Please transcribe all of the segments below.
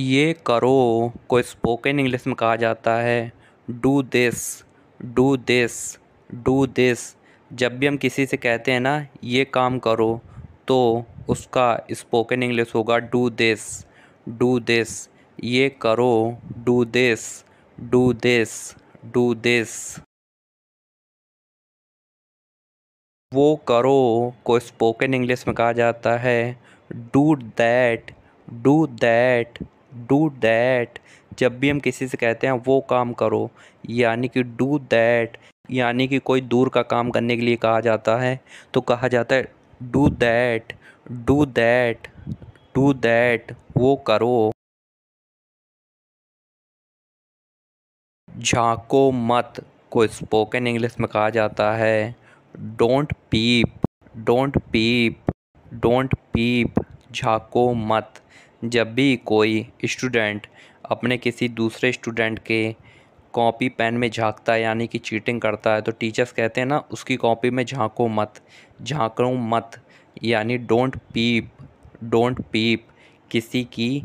ये करो को स्पोकन इंग्लिश में कहा जाता है do this, do this, do this. जब भी हम किसी से कहते हैं ना ये काम करो, तो उसका स्पोकन इंग्लिश होगा डू दिस, डू दिस। ये करो, do this, do this, do this. वो करो को स्पोकन इंग्लिश में कहा जाता है do that, do that, do that. जब भी हम किसी से कहते हैं वो काम करो, यानी कि डू दैट, यानी कि कोई दूर का काम करने के लिए कहा जाता है, तो कहा जाता है do that, do that, do that. वो करो। झांको मत को स्पोकन इंग्लिश में कहा जाता है don't peep, don't peep, don't peep. झांको मत। जब भी कोई स्टूडेंट अपने किसी दूसरे स्टूडेंट के कॉपी पेन में झांकता है, यानी कि चीटिंग करता है, तो टीचर्स कहते हैं ना उसकी कॉपी में झांको मत, झांको मत, यानी डोंट पीप, डोंट पीप। किसी की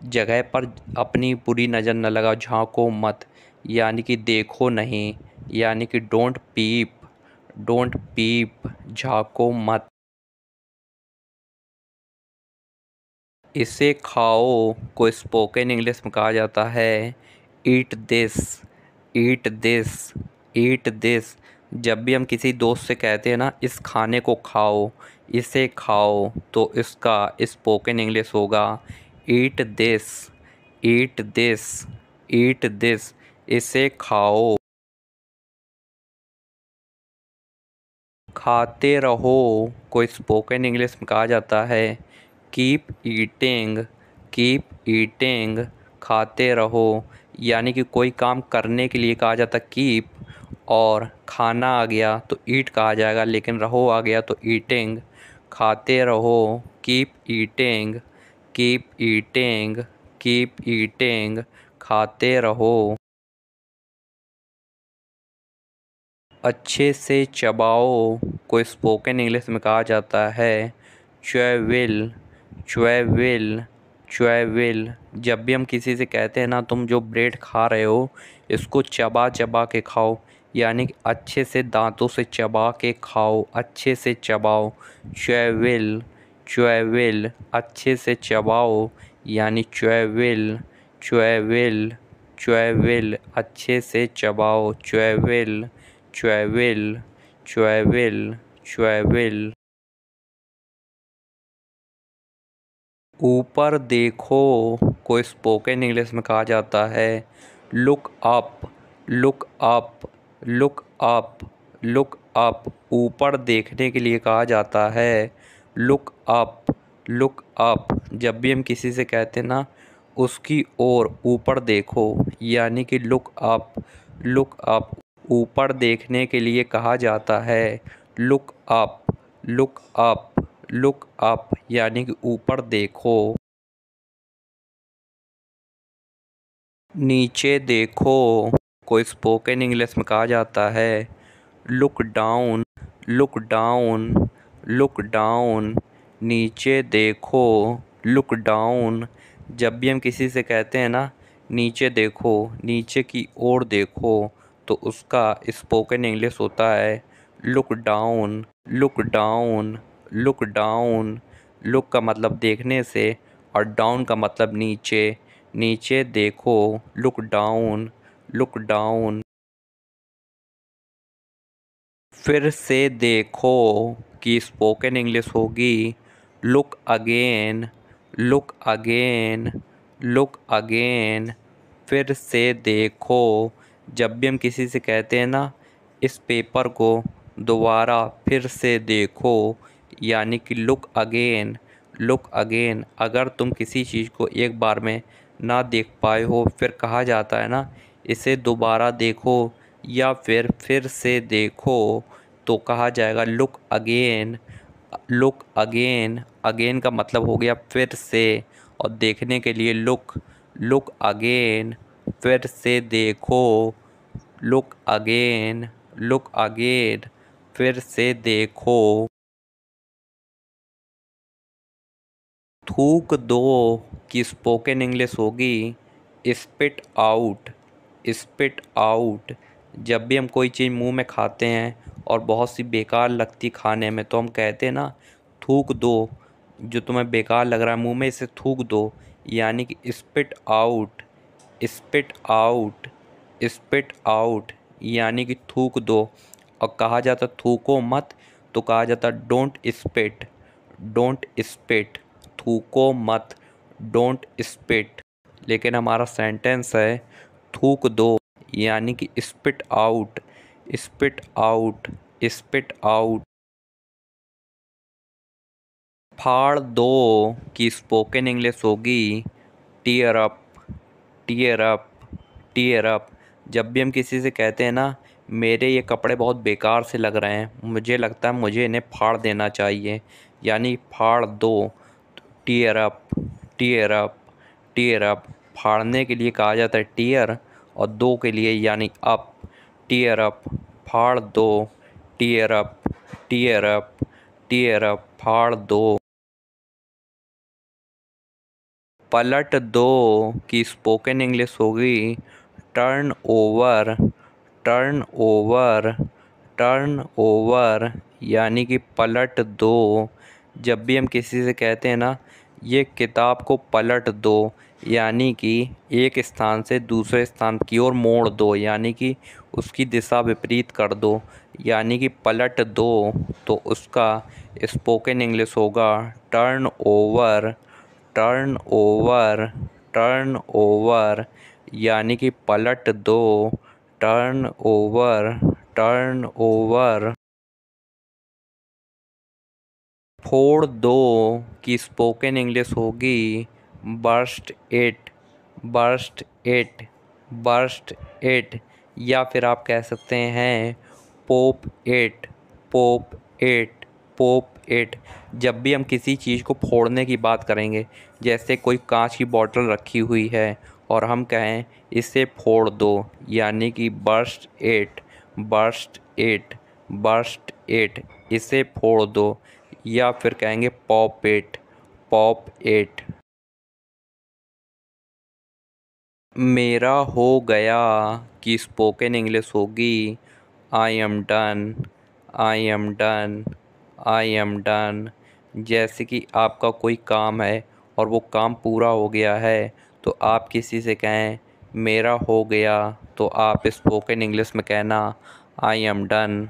जगह पर अपनी बुरी नज़र न लगाओ, झांको मत, यानी कि देखो नहीं, यानी कि डोंट पीप, डोंट पीप, झांको मत। इसे खाओ को स्पोकन इंग्लिश में कहा जाता है eat this, eat this, eat this. जब भी हम किसी दोस्त से कहते हैं ना इस खाने को खाओ, इसे खाओ, तो इसका स्पोकन इंग्लिश होगा eat this, eat this, eat this. इसे खाओ। खाते रहो को स्पोकन इंग्लिश में कहा जाता है कीप ईटिंग, कीप ईटिंग। खाते रहो, यानी कि कोई काम करने के लिए कहा जाता कीप, और खाना आ गया तो ईट कहा जाएगा, लेकिन रहो आ गया तो ईटिंग। खाते रहो, keep eating, keep eating, keep eating. खाते रहो। अच्छे से चबाओ को स्पोकन इंग्लिश में कहा जाता है च्वेविल, च्वेविल, च्वेविल। जब भी हम किसी से कहते हैं ना तुम जो ब्रेड खा रहे हो इसको चबा चबा के खाओ, यानी कि अच्छे से दांतों से चबा के खाओ, अच्छे से चबाओ। च्वेविल, च्वेविल, अच्छे से चबाओ, यानी च्वेविल, च्वेविल, च्वेविल। अच्छे से चबाओ, च्वेविल, च्वेविल, च्वेविल, च्वेविल। ऊपर देखो को स्पोकन इंग्लिश में कहा जाता है look up, look up, look up, look up. ऊपर देखने के लिए कहा जाता है लुक अप, लुक अप। जब भी हम किसी से कहते हैं ना उसकी ओर ऊपर देखो, यानी कि लुक अप, लुक अप। ऊपर देखने के लिए कहा जाता है look up, look up, look up, यानी कि ऊपर देखो। नीचे देखो को स्पोकन इंग्लिश में कहा जाता है look down, look down, look down. नीचे देखो, लुक डाउन। जब भी हम किसी से कहते हैं ना नीचे देखो, नीचे की ओर देखो, तो उसका स्पोकन इंग्लिश होता है look down, look down, look down. Look का मतलब देखने से और डाउन का मतलब नीचे, नीचे देखो, लुक डाउन, लुक डाउन। फिर से देखो कि स्पोकन इंग्लिश होगी look again, look again, look again. फिर से देखो। जब भी हम किसी से कहते हैं ना इस पेपर को दोबारा फिर से देखो, यानी कि लुक अगेन, लुक अगेन। अगर तुम किसी चीज़ को एक बार में ना देख पाए हो, फिर कहा जाता है ना इसे दोबारा देखो या फिर से देखो, तो कहा जाएगा look again, look again. Again का मतलब हो गया फिर से, और देखने के लिए लुक, लुक अगेन। फिर से देखो, लुक अगेन, लुक अगेन। फिर से देखो। थूक दो की स्पोकन इंग्लिश होगी स्पिट आउट। Spit out. जब भी हम कोई चीज़ मुंह में खाते हैं और बहुत सी बेकार लगती खाने में तो हम कहते हैं ना, थूक दो, जो तुम्हें बेकार लग रहा है मुंह में इसे थूक दो, यानी कि spit out. Spit out. Spit out यानी कि थूक दो। और कहा जाता थूको मत, तो कहा जाता डोंट स्पिट। Don't spit. थूको मत, डोंट स्पिट। लेकिन हमारा सेंटेंस है थूक दो, यानी कि spit out. Spit out. Spit out. फाड़ दो की स्पोकन इंग्लिश होगी tear up. Tear up. Tear up. जब भी हम किसी से कहते हैं ना, मेरे ये कपड़े बहुत बेकार से लग रहे हैं, मुझे लगता है मुझे इन्हें फाड़ देना चाहिए, यानी फाड़ दो। Tear up. Tear up. Tear up. फाड़ने के लिए कहा जाता है टीयर, और दो के लिए यानी अप। Tear up. फाड़ दो। Tear up. Tear up. Tear up. फाड़ दो। पलट दो की स्पोकन इंग्लिश होगी turn over. Turn over. Turn over यानी कि पलट दो। जब भी हम किसी से कहते हैं ना, ये किताब को पलट दो, यानी कि एक स्थान से दूसरे स्थान की ओर मोड़ दो, यानी कि उसकी दिशा विपरीत कर दो, यानी कि पलट दो। तो उसका स्पोकन इंग्लिश होगा turn over. Turn over. Turn over यानी कि पलट दो। Turn over. Turn over. फोड़ दो की स्पोकन इंग्लिश होगी burst it. Burst it. Burst it. या फिर आप कह सकते हैं pope it. Pope it. Pope it. जब भी हम किसी चीज़ को फोड़ने की बात करेंगे, जैसे कोई कांच की बोतल रखी हुई है और हम कहें इसे फोड़ दो, यानी कि burst it. Burst it. Burst it. इसे फोड़ दो। या फिर कहेंगे पॉप इट। Pop it. मेरा हो गया की स्पोकन इंग्लिश होगी I am done. I am done. I am done. जैसे कि आपका कोई काम है और वो काम पूरा हो गया है, तो आप किसी से कहें मेरा हो गया, तो आप स्पोकन इंग्लिश में कहना I am done.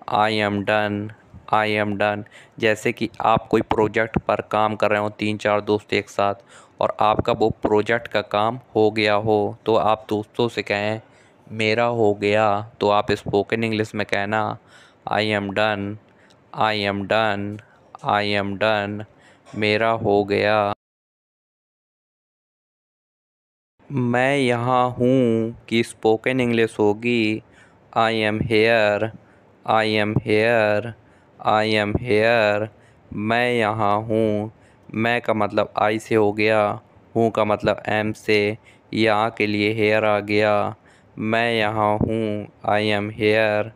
I am done. I am done. जैसे कि आप कोई प्रोजेक्ट पर काम कर रहे हो, 3-4 दोस्त एक साथ, और आपका वो प्रोजेक्ट का काम हो गया हो, तो आप दोस्तों से कहें मेरा हो गया, तो आप स्पोकन इंग्लिश में कहना I am done. I am done. I am done. मेरा हो गया। मैं यहाँ हूँ की स्पोकन इंग्लिश होगी आई am here. I am here. I am here. मैं यहाँ हूँ। मैं का मतलब आई से हो गया, हूँ का मतलब एम से, यहाँ के लिए हेयर आ गया। मैं यहाँ हूँ। I am here.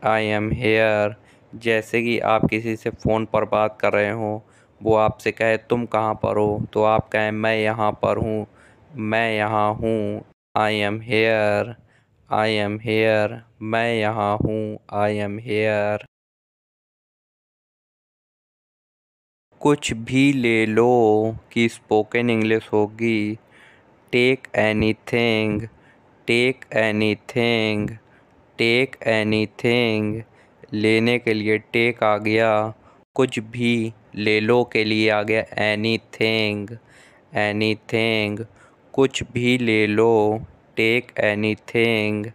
I am hair. जैसे कि आप किसी से फ़ोन पर बात कर रहे हो, वो आपसे कहे तुम कहाँ पर हो, तो आप कहें मैं यहाँ पर हूँ। मैं यहाँ हूँ। I am here. I am here. मैं यहाँ हूँ। I am here. कुछ भी ले लो की स्पोकन इंग्लिश होगी take anything. Take anything. Take anything. लेने के लिए टेक आ गया, कुछ भी ले लो के लिए आ गया एनीथिंग। एनीथिंग। कुछ भी ले लो। Take anything.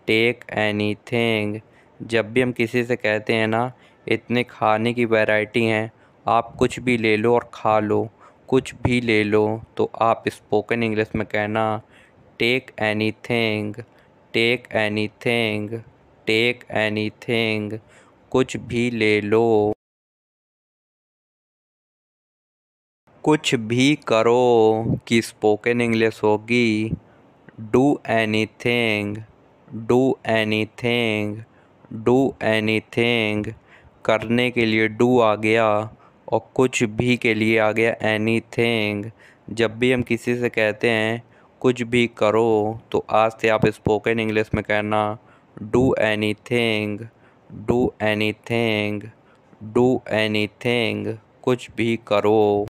Take anything. जब भी हम किसी से कहते हैं ना, इतने खाने की वैरायटी हैं, आप कुछ भी ले लो और खा लो, कुछ भी ले लो, तो आप स्पोकन इंग्लिश में कहना take anything. Take anything. Take anything. कुछ भी ले लो। कुछ भी करो की स्पोकन इंग्लिश होगी do anything. Do anything. Do anything. करने के लिए डू आ गया और कुछ भी के लिए आ गया एनीथिंग। जब भी हम किसी से कहते हैं कुछ भी करो, तो आज से आप स्पोकन इंग्लिश में कहना do anything, do anything, do anything, कुछ भी करो।